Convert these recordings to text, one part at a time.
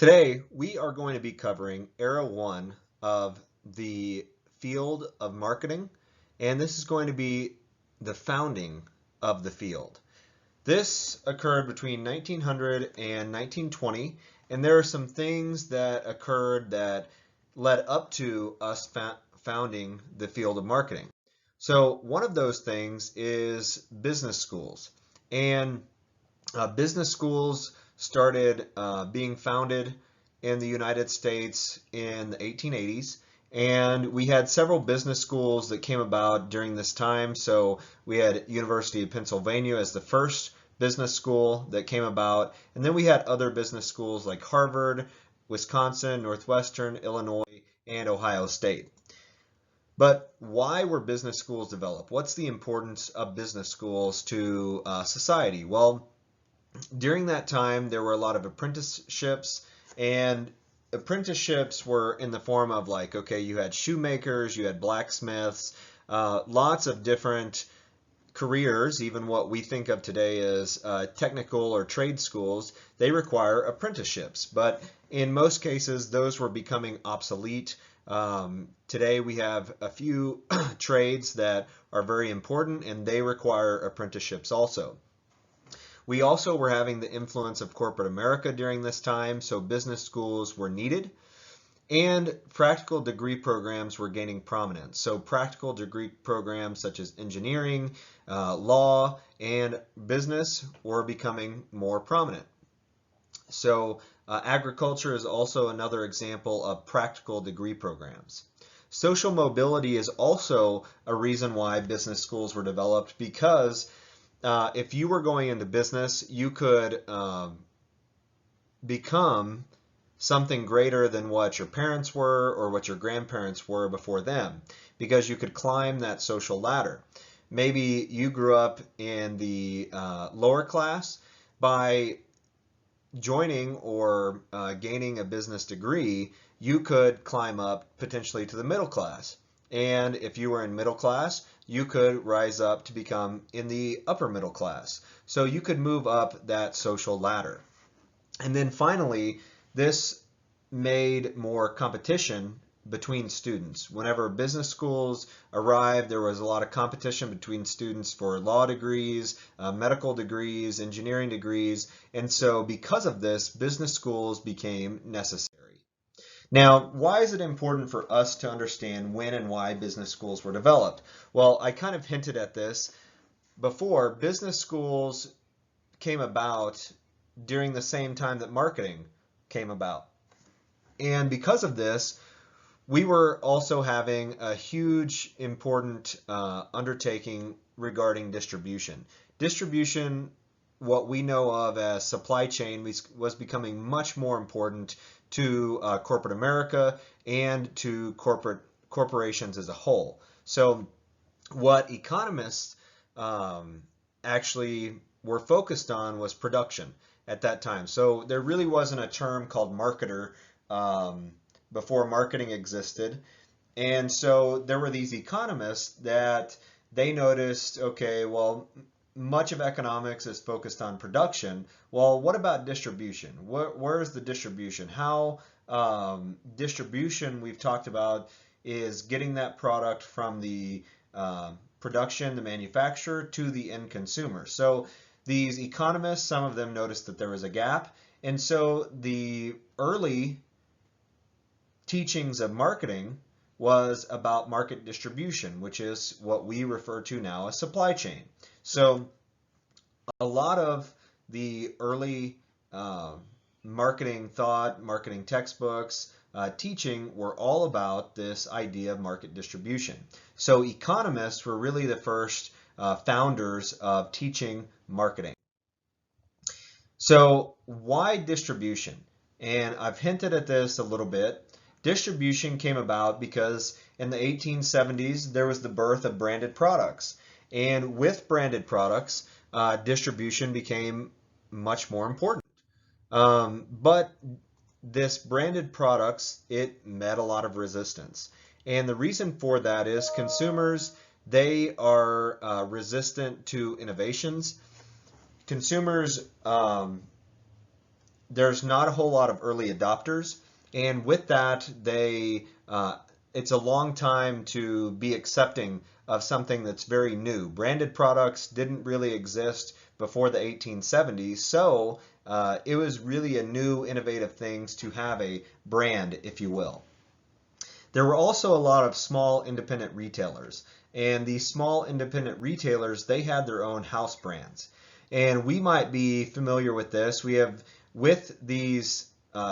Today, we are going to be covering Era 1 of the field of marketing, and this is going to be the founding of the field. This occurred between 1900 and 1920, and there are some things that occurred that led up to us founding the field of marketing. So one of those things is business schools. And business schools started being founded in the United States in the 1880s. And we had several business schools that came about during this time. So we had University of Pennsylvania as the first business school that came about. And then we had other business schools like Harvard, Wisconsin, Northwestern, Illinois, and Ohio State. But why were business schools developed? What's the importance of business schools to society? Well, during that time, there were a lot of apprenticeships, and apprenticeships were in the form of like, okay, you had shoemakers, you had blacksmiths, lots of different careers, even what we think of today as technical or trade schools, they require apprenticeships. But in most cases, those were becoming obsolete. Today we have a few trades that are very important and they require apprenticeships also. We also were having the influence of corporate America during this time, so business schools were needed. And practical degree programs were gaining prominence. So practical degree programs such as engineering, law, and business were becoming more prominent. So agriculture is also another example of practical degree programs. Social mobility is also a reason why business schools were developed because if you were going into business, you could become something greater than what your parents were or what your grandparents were before them, because you could climb that social ladder. Maybe you grew up in the lower class. By joining or gaining a business degree, you could climb up potentially to the middle class. And if you were in middle class, you could rise up to become in the upper middle class. So you could move up that social ladder. And then finally, this made more competition between students. Whenever business schools arrived, there was a lot of competition between students for law degrees, medical degrees, engineering degrees, and so because of this, business schools became necessary. Now, why is it important for us to understand when and why business schools were developed? Well, I kind of hinted at this before. Business schools came about during the same time that marketing came about. And because of this, we were also having a huge important undertaking regarding distribution. Distribution, what we know of as supply chain, was becoming much more important to corporate America and to corporations as a whole. So what economists actually were focused on was production at that time. So there really wasn't a term called marketer before marketing existed. And so there were these economists that they noticed, okay, well, much of economics is focused on production. Well, what about distribution? Where is the distribution? How distribution we've talked about is getting that product from the production, the manufacturer, to the end consumer. So these economists, some of them noticed that there was a gap. And so the early teachings of marketing was about market distribution, which is what we refer to now as supply chain. So a lot of the early marketing thought, marketing textbooks, teaching were all about this idea of market distribution. So economists were really the first founders of teaching marketing. So why distribution? And I've hinted at this a little bit. Distribution came about because in the 1870s there was the birth of branded products. And with branded products, distribution became much more important. But this branded products, it met a lot of resistance. And the reason for that is consumers, they are resistant to innovations. Consumers there's not a whole lot of early adopters, and with that, it's a long time to be accepting of something that's very new. Branded products didn't really exist before the 1870s, so it was really a new, innovative thing to have a brand, if you will. There were also a lot of small independent retailers, and these small independent retailers, they had their own house brands. And we might be familiar with this. We have, with these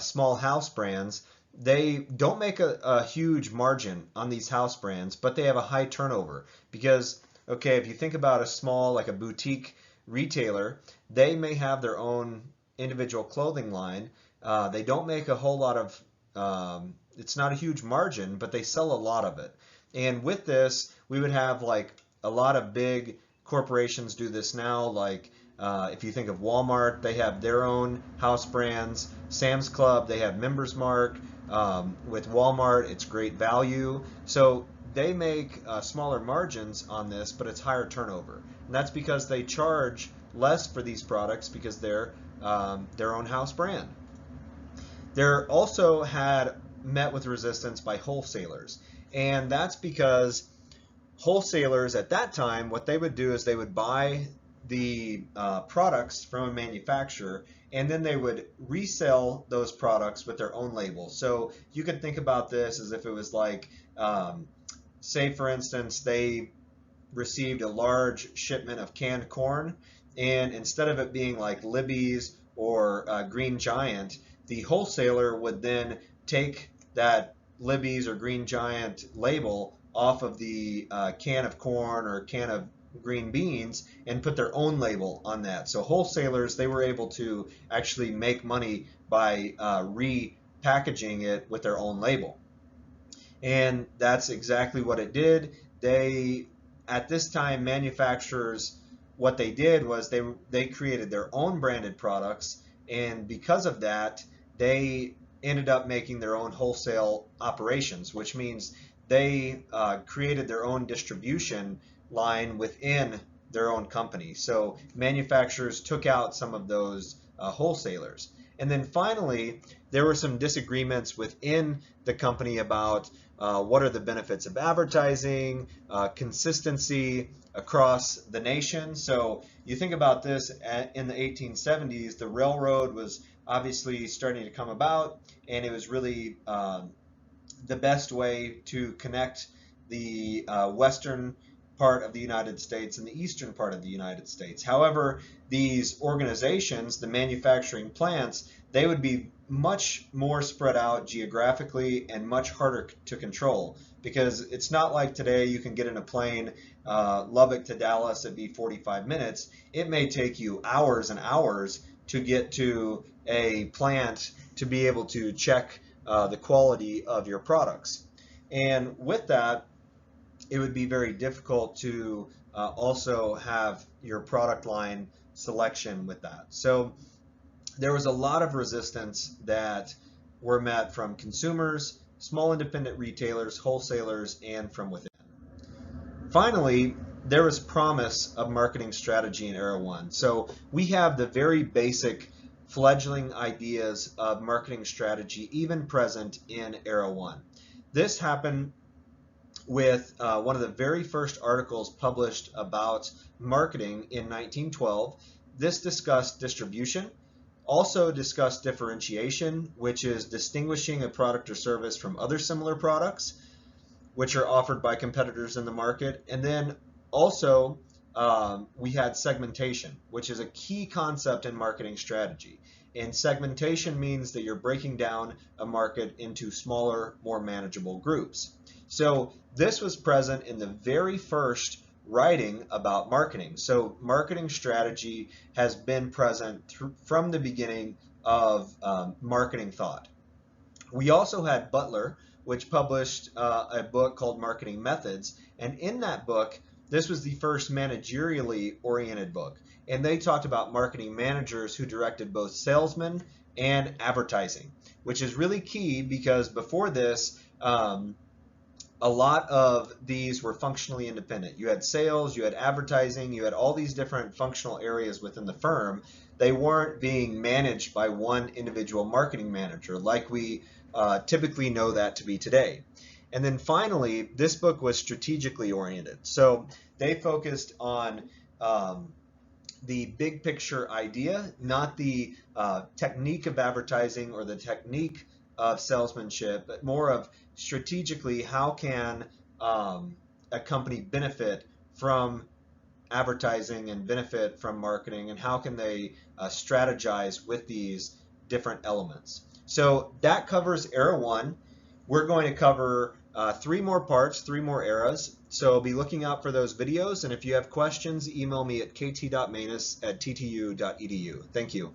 small house brands, they don't make a huge margin on these house brands, but they have a high turnover because, okay, if you think about a small, like a boutique retailer, they may have their own individual clothing line. They don't make a whole lot of, it's not a huge margin, but they sell a lot of it. And with this, we would have like a lot of big corporations do this now, like if you think of Walmart, they have their own house brands. Sam's Club, they have Members Mark. With Walmart, it's Great Value. So they make smaller margins on this, but it's higher turnover. And that's because they charge less for these products because they're their own house brand. They're also met with resistance by wholesalers. And that's because wholesalers at that time, what they would do is they would buy the products from a manufacturer, and then they would resell those products with their own label. So you could think about this as if it was like, say for instance, they received a large shipment of canned corn, and instead of it being like Libby's or Green Giant, the wholesaler would then take that Libby's or Green Giant label off of the can of corn or can of green beans and put their own label on that. So wholesalers, they were able to actually make money by repackaging it with their own label. And that's exactly what it did. At this time, manufacturers, what they did was they created their own branded products, and because of that, they ended up making their own wholesale operations, which means they created their own distribution line within their own company. So manufacturers took out some of those wholesalers. And then finally, there were some disagreements within the company about what are the benefits of advertising, consistency across the nation. So you think about this in the 1870s, the railroad was obviously starting to come about, and it was really the best way to connect the western part of the United States and the eastern part of the United States. However, these organizations, the manufacturing plants, they would be much more spread out geographically and much harder to control, because it's not like today you can get in a plane, Lubbock to Dallas, it'd be 45 minutes. It may take you hours and hours to get to a plant to be able to check the quality of your products. And with that, it would be very difficult to also have your product line selection with that. So there was a lot of resistance that were met from consumers, small independent retailers, wholesalers, and from within. Finally, there was promise of marketing strategy in Era 1. So we have the very basic fledgling ideas of marketing strategy even present in Era 1. This happened with one of the very first articles published about marketing in 1912. This discussed distribution, also discussed differentiation, which is distinguishing a product or service from other similar products which are offered by competitors in the market. And then also we had segmentation, which is a key concept in marketing strategy. And segmentation means that you're breaking down a market into smaller, more manageable groups. So this was present in the very first writing about marketing. So marketing strategy has been present from the beginning of marketing thought. We also had Butler, which published a book called Marketing Methods. And in that book, this was the first managerially oriented book. And they talked about marketing managers who directed both salesmen and advertising, which is really key because before this, a lot of these were functionally independent. You had sales, you had advertising, you had all these different functional areas within the firm. They weren't being managed by one individual marketing manager like we typically know that to be today. And then finally, this book was strategically oriented. So they focused on the big picture idea, not the technique of advertising or the technique of salesmanship, but more of strategically how can a company benefit from advertising and benefit from marketing, and how can they strategize with these different elements. So that covers era one. We're going to cover 3 more parts, 3 more eras. So be looking out for those videos. And if you have questions, email me at kt.manus@ttu.edu. Thank you.